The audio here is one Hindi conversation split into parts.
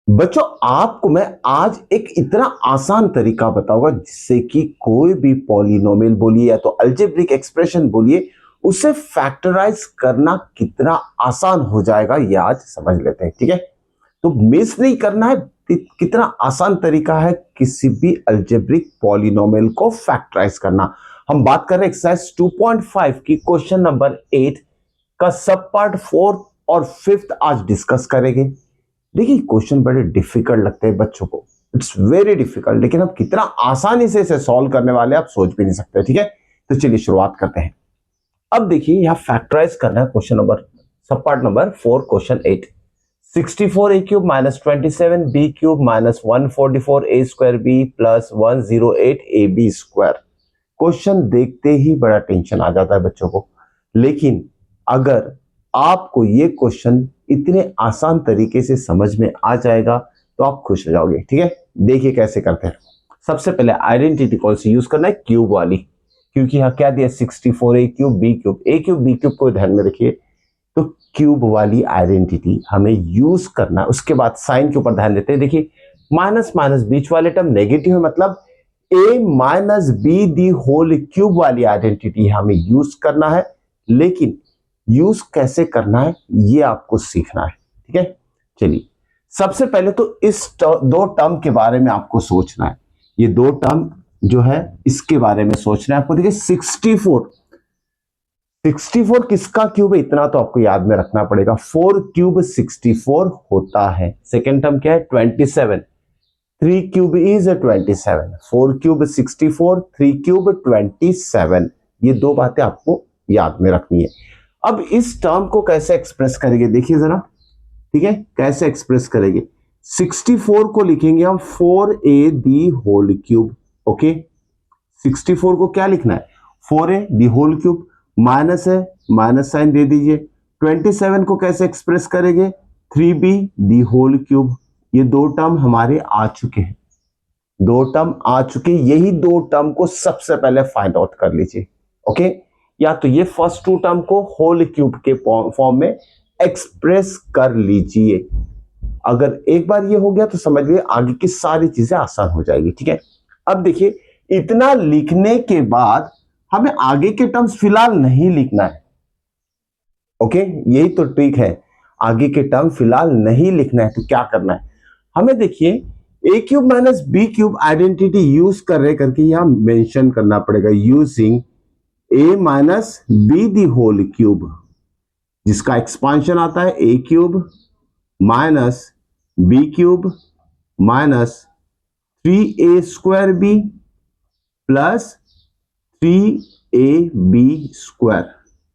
बच्चों आपको मैं आज एक इतना आसान तरीका बताऊंगा जिससे कि कोई भी पॉलिनोमियल बोलिए या तो अलजेब्रिक एक्सप्रेशन बोलिए उसे फैक्टराइज करना कितना आसान हो जाएगा ये आज समझ लेते हैं। ठीक है, तो मिस नहीं करना है। कितना आसान तरीका है किसी भी अलजेब्रिक पॉलिनोमियल को फैक्टराइज करना। हम बात कर रहे हैं एक्सरसाइज 2.5 की क्वेश्चन नंबर 8 का सब पार्ट 4 और 5 आज डिस्कस करेंगे। देखिए क्वेश्चन बड़े डिफिकल्ट लगते हैं बच्चों को, इट्स वेरी डिफिकल्ट, लेकिन हम कितना आसानी से इसे सॉल्व करने वाले आप सोच भी नहीं सकते। ठीक है, तो चलिए शुरुआत करते हैं। अब देखिए यहां फैक्टराइज करना है क्वेश्चन नंबर सब part number 4 question 8। 64 a cube minus 27 b cube minus 144 a square b plus 108 a b square. Question देखते ही बड़ा टेंशन आ जाता है बच्चों को, लेकिन अगर आपको ये क्वेश्चन इतने आसान तरीके से समझ में आ जाएगा तो आप खुश हो जाओगे। ठीक है, देखिए कैसे करते हैं। सबसे पहले आइडेंटिटी कौन सी यूज करना है, क्यूब वाली, क्योंकि यहाँ क्या दिया 64 a cube b cube, a cube b cube को ध्यान में रखिए, तो क्यूब वाली आइडेंटिटी हमें यूज करना है। उसके बाद साइन के ऊपर ध्यान देते हैं। देखिए माइनस माइनस बीच वाले टर्म नेगेटिव है, मतलब a minus b the whole cube वाली आइडेंटिटी हमें यूज करना है, लेकिन यूज कैसे करना है ये आपको सीखना है। ठीक है, चलिए सबसे पहले तो इस दो टर्म के बारे में आपको सोचना है। ये दो टर्म जो है इसके बारे में सोचना है आपको। देखिए 64 किसका क्यूब है इतना तो आपको याद में रखना पड़ेगा, 4 क्यूब 64 होता है। सेकेंड टर्म क्या है 27, 3 क्यूब इज 27, 4 क्यूब 64, 3 क्यूब 27। ये दो बातें आपको याद में रखनी है। अब इस टर्म को कैसे एक्सप्रेस करेंगे देखिए जरा। ठीक है, कैसे एक्सप्रेस करेंगे, 64 को लिखेंगे हम 4a the whole cube. Okay, 64 को क्या लिखना है 4a the whole cube, minus है माइनस साइन दे दीजिए। 27 को कैसे एक्सप्रेस करेंगे 3b दी होल क्यूब। ये दो टर्म हमारे आ चुके हैं, दो टर्म आ चुके, यही दो टर्म को सबसे पहले फाइंड आउट कर लीजिए। ओके, या तो ये फर्स्ट टू टर्म को होल क्यूब के फॉर्म में एक्सप्रेस कर लीजिए। अगर एक बार ये हो गया तो समझ लीजिए आगे की सारी चीजें आसान हो जाएगी। ठीक है, अब देखिए इतना लिखने के बाद हमें आगे के टर्म्स फिलहाल नहीं लिखना है। ओके, यही तो ट्रिक है, आगे के टर्म फिलहाल नहीं लिखना है। तो क्या करना है हमें, देखिए a cube minus b cube identity use कर रहे करके यहां मेंशन करना पड़ेगा, using a minus b the whole cube, जिसका एक्सपांशन आता है a cube minus b cube minus 3a square b plus 3ab square.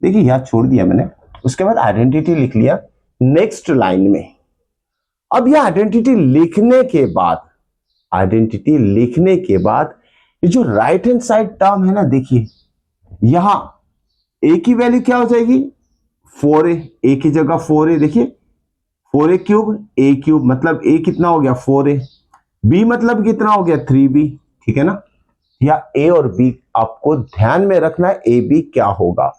देखिए यहां छोड़ दिया मैंने, उसके बाद आइडेंटिटी लिख लिया नेक्स्ट लाइन में। अब यह आइडेंटिटी लिखने के बाद, आइडेंटिटी लिखने के बाद ये जो राइट हैंड साइड टर्म है ना, देखिए यहां ए की वैल्यू क्या हो जाएगी 4a, ए की जगह 4a, देखिए 4a क्यूब a क्यूब, मतलब a कितना हो गया 4a, b मतलब कितना हो गया 3b। ठीक है ना, या a और b आपको ध्यान में रखना है, ए बी क्या होगा,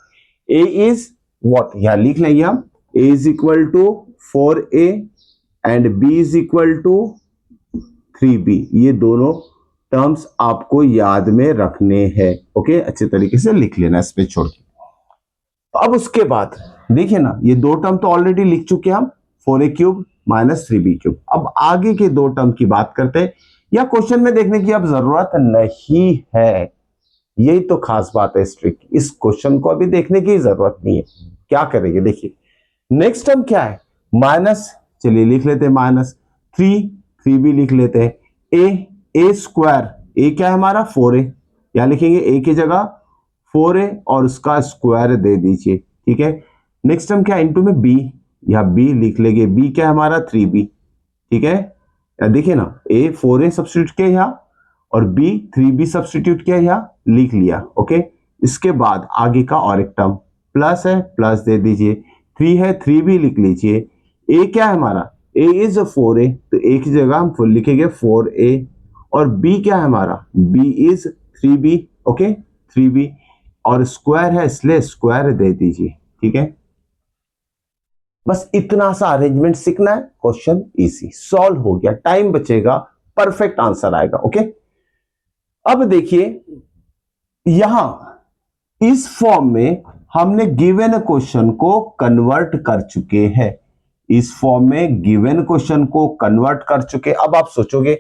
a इज व्हाट, यहां लिख लेंगे हम a is equal to 4a and b is equal to 3b। ये दोनों टर्म्स आपको याद में रखने हैं। ओके, अच्छे तरीके से लिख लेना इसमें छोड़ के। तो अब उसके बाद देखिए ना, ये दो टर्म तो ऑलरेडी लिख चुके हैं हम, 4a cube minus 3b cube. अब आगे के दो टर्म की बात करते हैं, या क्वेश्चन में देखने की अब जरूरत नहीं है। यही तो खास बात है इस ट्रिक, इस क्वेश्चन को अभी देखने की जरूरत नहीं है। क्या करेंगे देखिए, नेक्स्ट टर्म क्या है माइनस, चलिए लिख लेते हैं माइनस 3b लिख लेते हैं। ए स्क्वायर, ए क्या है हमारा 4a, या लिखेंगे ए की जगह 4a और उसका स्क्वायर दे दीजिए। ठीक है, नेक्स्ट टर्म क्या इनटू में b, या b लिख लेंगे, b क्या है हमारा 3b। ठीक है, देखिए ना a 4a सब्स्टिट्यूट किया यहाँ और b 3b सब्स्टिट्यूट किया यहाँ लिख लिया। ओके, इसके बाद आगे का और एक टर्म प्लस है, प्लस दे दीजिए, 3 है 3b लिख लीजिए। a क्या है हमारा a इज 4a, तो a की जगह हम फुल लिखेंगे 4a, और b क्या है हमारा b is 3b। Okay, 3b और स्क्वायर है इसलिए स्क्वायर दे दीजिए। ठीक है, बस इतना सा अरेंजमेंट सीखना है, क्वेश्चन इजी सॉल्व हो गया, टाइम बचेगा, परफेक्ट आंसर आएगा। ओके, अब देखिए यहां इस फॉर्म में हमने गिवन क्वेश्चन को कन्वर्ट कर चुके हैं, इस फॉर्म में गिवन क्वेश्चन को कन्वर्ट कर चुके। अब आप सोचोगे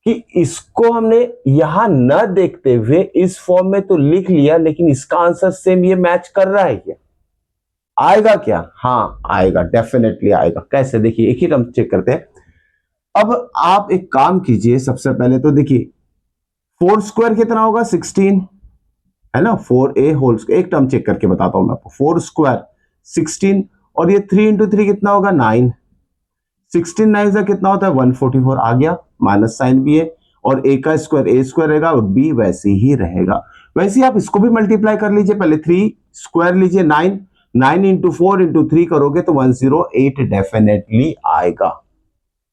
कि इसको हमने यहां न देखते हुए इस फॉर्म में तो लिख लिया, लेकिन इसका आंसर सेम ये मैच कर रहा है क्या? आएगा क्या? हाँ आएगा, डेफिनेटली आएगा। कैसे? देखिए एक ही टर्म चेक करते हैं। अब आप एक काम कीजिए, सबसे पहले तो देखिए 4 स्क्वायर कितना होगा? 16 है ना, 4a होल स्क्वायर। एक टर्म चेक करके बताता हूं मैं आपको। 4 स्क्वायर 16 और ये 3 इंटू 3 कितना होगा? 9। 16 9 से कितना होता है? 144 आ गया, माइनस साइन भी है, और a का स्क्वायर a स्क्वायर रहेगा और b वैसे ही रहेगा। वैसे ही आप इसको भी मल्टीप्लाई कर लीजिए, पहले 3 स्क्वायर लीजिए 9, 9 इंटू 4 इंटू 3 करोगे तो 108 डेफिनेटली आएगा।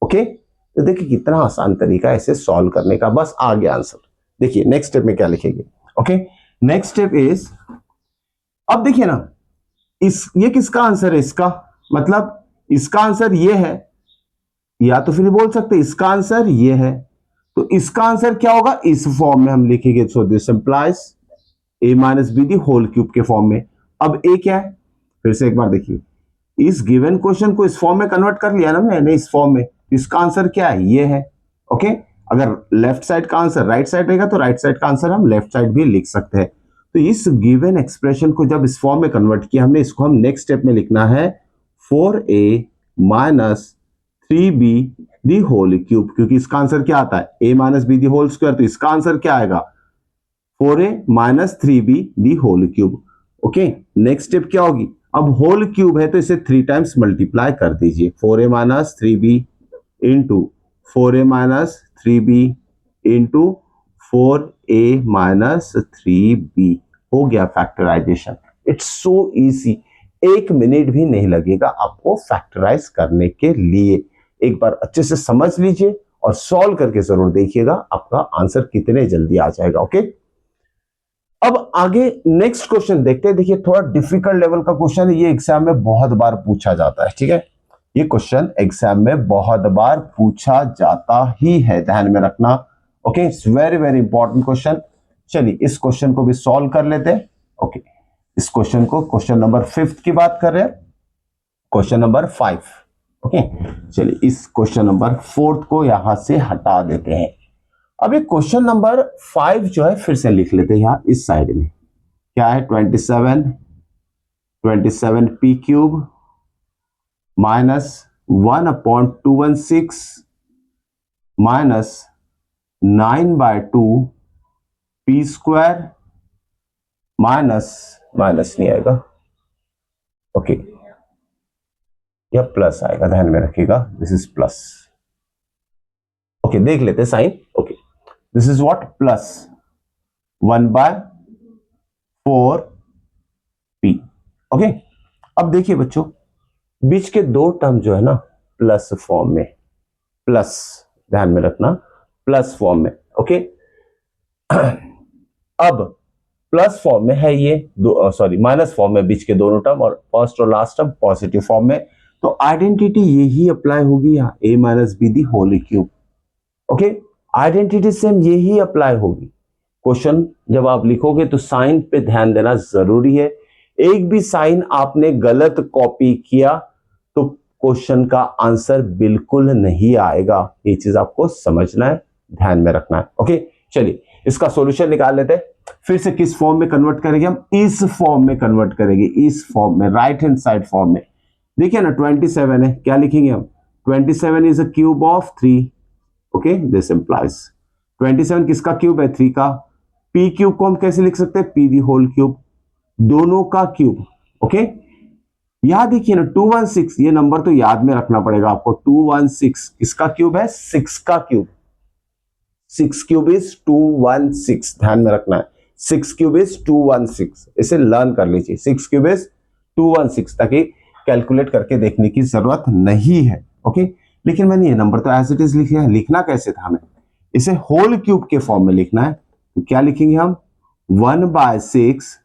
ओके, तो देखिए कितना आसान तरीका है इसे सॉल्व करने का, बस आ गया आंसर। देखिए नेक्स्ट स्टेप में क्या लिखेंगे। ओके, नेक्स्ट स्टेप इज, अब देखिए ना, ये किसका आंसर है? इसका मतलब इसका आंसर ये है, या तो फिर बोल सकते इसका आंसर ये है। तो इसका आंसर क्या होगा? इस फॉर्म में हम लिखेंगे। So this implies a minus b the whole cube के फॉर्म में। अब a क्या है? फिर से एक बार देखिए, इस गिवन क्वेश्चन को इस फॉर्म में कन्वर्ट कर लिया ना मैंने, इस फॉर्म में। इसका आंसर क्या है? ये है। ओके, अगर लेफ्ट साइड का आंसर राइट साइड रहेगा तो राइट साइड का आंसर हम लेफ्ट साइड भी लिख सकते हैं। तो इस गिवन एक्सप्रेशन को जब इस फॉर्म में कन्वर्ट किया हमने, इसको हम नेक्स्ट स्टेप में लिखना है 4a minus 3b the whole cube, क्योंकि इसका आंसर क्या आता है? a minus b the whole square. तो इसका आंसर क्या आएगा? 4a minus 3b the whole cube. Okay, next step क्या होगी? अब होल क्यूब है तो इसे 3 टाइम्स मल्टीप्लाई कर दीजिए। 4a minus 3b into 4a minus 3b into 4a minus 3b। हो गया factorisation. It's so easy, 1 minute भी नहीं लगेगा आपको फैक्टराइज करने के लिए। एक बार अच्छे से समझ लीजिए और सॉल्व करके जरूर देखिएगा, आपका आंसर कितने जल्दी आ जाएगा। ओके, अब आगे नेक्स्ट क्वेश्चन देखते हैं। देखिए थोड़ा डिफिकल्ट लेवल का क्वेश्चन है, ये एग्जाम में बहुत बार पूछा जाता है। ठीक है, ये क्वेश्चन एग्जाम में बहुत बार पूछा जाता ही है, ध्यान में रखना। Okay, it's very very important question. चलिए इस क्वेश्चन को भी सॉल्व कर लेते हैं। ओके, इस क्वेश्चन को, क्वेश्चन नंबर 5 की बात कर रहे हैं, क्वेश्चन नंबर 5। ओके, चलिए इस क्वेश्चन नंबर 4 को यहां से हटा देते हैं। अब ये क्वेश्चन नंबर 5 जो है फिर से लिख लेते हैं यहां इस साइड में। क्या है? 27 P cube minus 1/216 minus 9/2 P square minus, minus नहीं आएगा, ओके, या प्लस आएगा, ध्यान में रखिएगा, दिस इज प्लस। ओके, देख लेते हैं sign. Okay, this is what? Plus 1/4 p. Okay, अब देखिए बच्चों, बीच के दो टर्म जो है ना प्लस फॉर्म में, प्लस, ध्यान में रखना, प्लस फॉर्म में। ओके, अब प्लस फॉर्म में है ये दो, सॉरी माइनस फॉर्म में बीच के दोनों टर्म, और फर्स्ट और लास्ट टर्म पॉजिटिव फॉर्म में। तो आइडेंटिटी यही अप्लाई होगी यहाँ, a minus b the whole cube. Okay, identity same यही अप्लाई होगी। क्वेश्चन जब आप लिखोगे तो साइन पे ध्यान देना जरूरी है। एक भी साइन आपने गलत कॉपी किया तो क्वेश्चन का आंसर बिल्कुल नहीं आएगा, ये चीज आपको समझना है, ध्यान में रखना है। ओके, चलिए इसका सॉल्यूशन निकाल लेते हैं। फिर से किस फॉर्म में कन्वर्ट करेंगे? हम इस फॉर्म में कन्वर्ट करेंगे, इस फॉर्म में, राइट हैंड साइड फॉर्म में। देखिए ना 27 है, क्या लिखेंगे हम? 27 is a cube of 3। Okay, this implies 27 किसका क्यूब है? 3 का। पी क्यूब को हम कैसे लिख सकते हैं? पी दी होल क्यूब, दोनों का क्यूब। ओके, यहां देखिए ना 216, ये नंबर तो याद में रखना पड़ेगा आपको। 216 किसका क्यूब है? 6 का क्यूब। 6 क्यूब इज 216, ध्यान में रखना है। 6 क्यूब इज 216, इसे लर्न कर लीजिए। 6 क्यूब इज 216, ताकि कैलकुलेट करके देखने की जरूरत नहीं है। ओके, लेकिन मैंने ये नंबर तो एज इट इज लिखा है। लिखना कैसे था हमें? इसे होल क्यूब के फॉर्म में लिखना है। तो क्या लिखेंगे हम? 1/6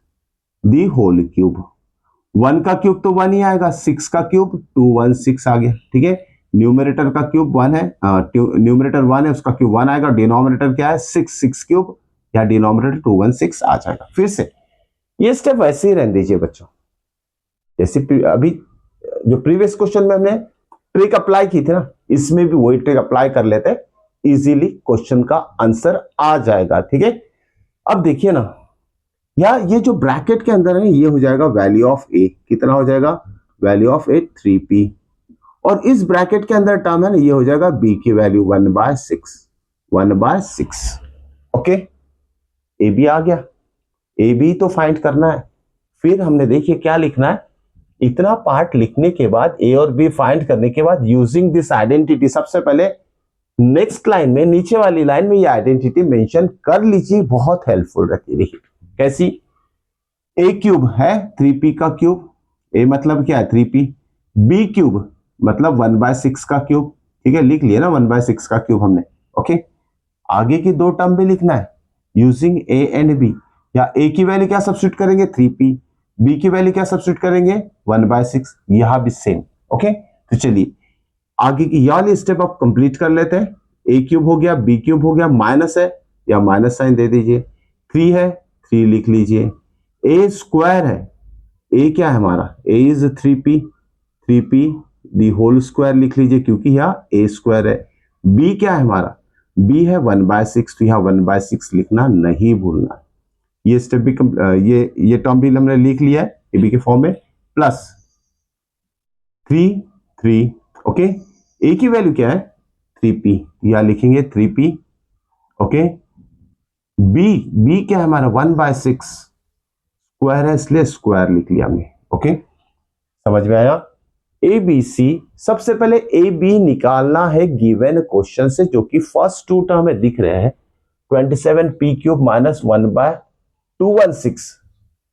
दी होल क्यूब। 1 का क्यूब तो 1 ही आएगा, 6 का क्यूब 216 आ गया, ठीक है। न्यूमरेटर का क्यूब 1 है, न्यूमरेटर 1 है, उसका क्यूब 1 आएगा। डिनोमिनेटर क्या है 6 क्यूब, या डिनोमिनेटर 216 आ जाएगा। फिर से ये स्टेप वैसे ही रहने दीजिए बच्चों, जैसे अभी जो प्रीवियस क्वेश्चन में हमने ट्रिक अप्लाई की थी ना, इसमें भी वही ट्रिक अप्लाई कर लेते, इजीली क्वेश्चन का आंसर आ जाएगा, ठीक है। अब देखिए ना, या ये जो ब्रैकेट के अंदर है ये हो जाएगा वैल्यू ऑफ ए, कितना हो जाएगा वैल्यू ऑफ ए 3p, और इस ब्रैकेट के अंदर टर्म है ना ये हो जाएगा b की वैल्यू 1/6, ओके। ए बी आ गया, ए बी तो फाइंड करना है। फिर हमने देखिए क्या लिखना है, इतना पार्ट लिखने के बाद ए और बी फाइंड करने के बाद यूजिंग दिस आइडेंटिटी, सबसे पहले नेक्स्ट लाइन में, नीचे वाली लाइन में ये आइडेंटिटी मेंशन कर लीजिए, बहुत हेल्पफुल रहती है। देखिए कैसी, ए क्यूब है 3p का क्यूब, ए मतलब क्या है 3p, बी क्यूब मतलब 1/6 का क्यूब, ठीक है, लिख लिया ना 1/6 का क्यूब हमने, ओके। आगे की दो टर्म भी लिखना है यूजिंग ए एंड बी, या ए की वैल्यू क्या सब्स्टिट्यूट करेंगे 3p, बी की वैल्यू क्या सब्स्टिट्यूट करेंगे 1/6, यहां भी सेम, ओके। तो चलिए आगे की यह वाली स्टेप आप कंप्लीट कर लेते हैं। ए क्यूब हो गया, बी क्यूब हो गया, माइनस है या माइनस साइन दे दीजिए, 3 है 3 लिख लीजिए, ए स्क्वायर है, ए क्या है हमारा a is 3p the whole square लिख लीजिए क्योंकि यहाँ ए स्क्वायर है। बी क्या है हमारा, बी है 1/6, तो यहाँ 1/6 लिखना नहीं भूलना। ये स्टेप भी ये टर्म भी हमने लिख लिया है ए बी के फॉर्म में, प्लस 3 ओके। ए की वैल्यू क्या है 3p, यहाँ लिखेंगे 3p, ओके। बी क्या है हमारा 1/6 स्क्वायर है, इसलिए स्क्वायर लिख लिया हमने, ओके। समझ में आया। ए बी सी, सबसे पहले ए बी निकालना है गिवन क्वेश्चन से, जो कि फर्स्ट टू टर्म में दिख रहे हैं 27p³ माइनस 1/216।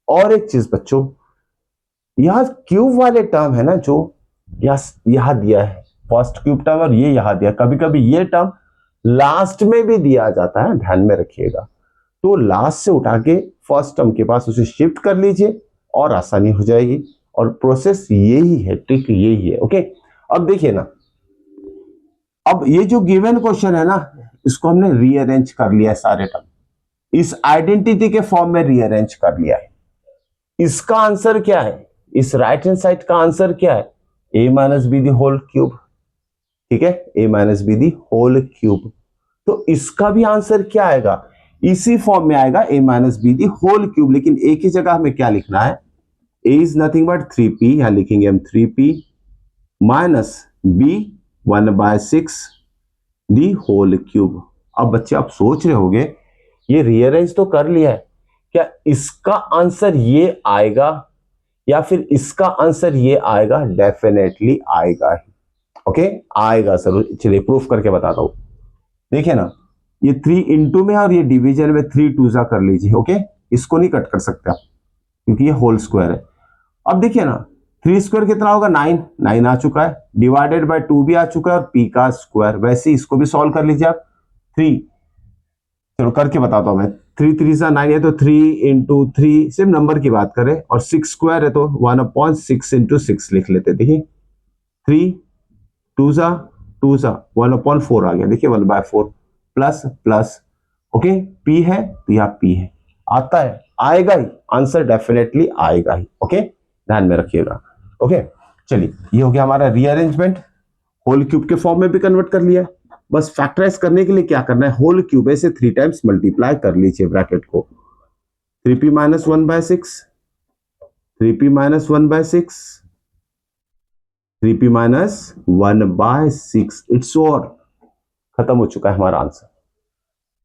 और एक चीज बच्चों, यह क्यूब वाले टर्म है ना जो यहां दिया है फर्स्ट क्यूब टर्म, और ये यहां दिया, कभी कभी ये टर्म लास्ट में भी दिया जाता है, ध्यान में रखिएगा। तो लास्ट से उठा के फर्स्ट टर्म के पास उसे शिफ्ट कर लीजिए और आसानी हो जाएगी, और प्रोसेस यही है, ट्रिक यही है, ओके। अब देखिए ना, अब ये जो गिवन क्वेश्चन है ना, इसको हमने रीअरेंज कर लिया है, सारे टर्म इस आइडेंटिटी के फॉर्म में रीअरेंज कर लिया है। इसका आंसर क्या है, इस राइट हैंड साइड का आंसर क्या है, a minus b the whole cube, ठीक है, a minus b the whole cube. तो इसका भी आंसर क्या आएगा, इसी फॉर्म में आएगा a minus b the whole cube, लेकिन a की जगह हमें क्या लिखना है, a is nothing but 3p, यहां लिखेंगे हम 3p minus b 1/6 the whole cube. अब बच्चे आप सोच रहे होंगे ये रीअरेंज तो कर लिया है, क्या इसका आंसर ये आएगा या फिर इसका आंसर ये आएगा, डेफिनेटली आएगा ही, ओके, आएगा सर। चलिए प्रूफ करके बताता हूं। देखिए ना, ये 3 इंटू में और ये डिवीजन में 3 2 कर लीजिए, ओके। इसको नहीं कट कर सकते आप क्योंकि ये होल स्क्वायर है। अब देखिए ना, 3 स्क्वायर कितना होगा 9 आ चुका है, डिवाइडेड बाय 2 भी आ चुका है, और p का स्क्वायर। वैसे इसको भी सॉल्व कर लीजिए आप, 3, चलो करके बताता हूं मैं। 3 3 सा 9 है तो 3 इंटू 3, सिर्फ नंबर की बात करें, और 6 स्क्वायर है तो 1/6 इंटू 6 लिख लेते। देखिए 3 2 सा 1/4 आ गया, देखिए 1/4 प्लस प्लस, ओके। p है तो यहाँ p है, आता है, आएगा ही आंसर, डेफिनेटली आएगा ही, ओके, ध्यान में रखिएगा, ओके। चलिए ये हो गया हमारा रीअरेंजमेंट, होल क्यूब के फॉर्म में भी कन्वर्ट कर लिया। बस फैक्टराइज करने के लिए क्या करना है, होल क्यूब से 3 टाइम्स मल्टीप्लाई कर लीजिए ब्रैकेट को, 3p minus 1/6, 3p minus 1/6, 3p minus 1/6, it's over, खत्म हो चुका है हमारा आंसर,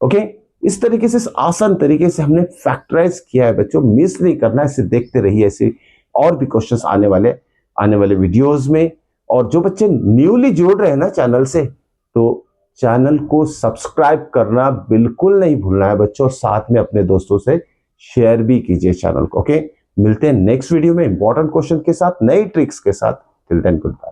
ओके। इस तरीके से, आसान तरीके से हमने फैक्टराइज किया है बच्चों, मिस नहीं करना है, इसे देखते रहिए, ऐसे और भी क्वेश्चंस आने वाले वीडियोस में। और जो बच्चे न्यूली जुड़ रहे हैं ना चैनल से, तो चैनल को सब्सक्राइब करना बिल्कुल नहीं भूलना है बच्चों, साथ में अपने दोस्तों से शेयर भी कीजिए चैनल को, ओके। मिलते हैं नेक्स्ट वीडियो में इंपॉर्टेंट क्वेश्चन के साथ, नई ट्रिक्स के साथ। Till then good bye.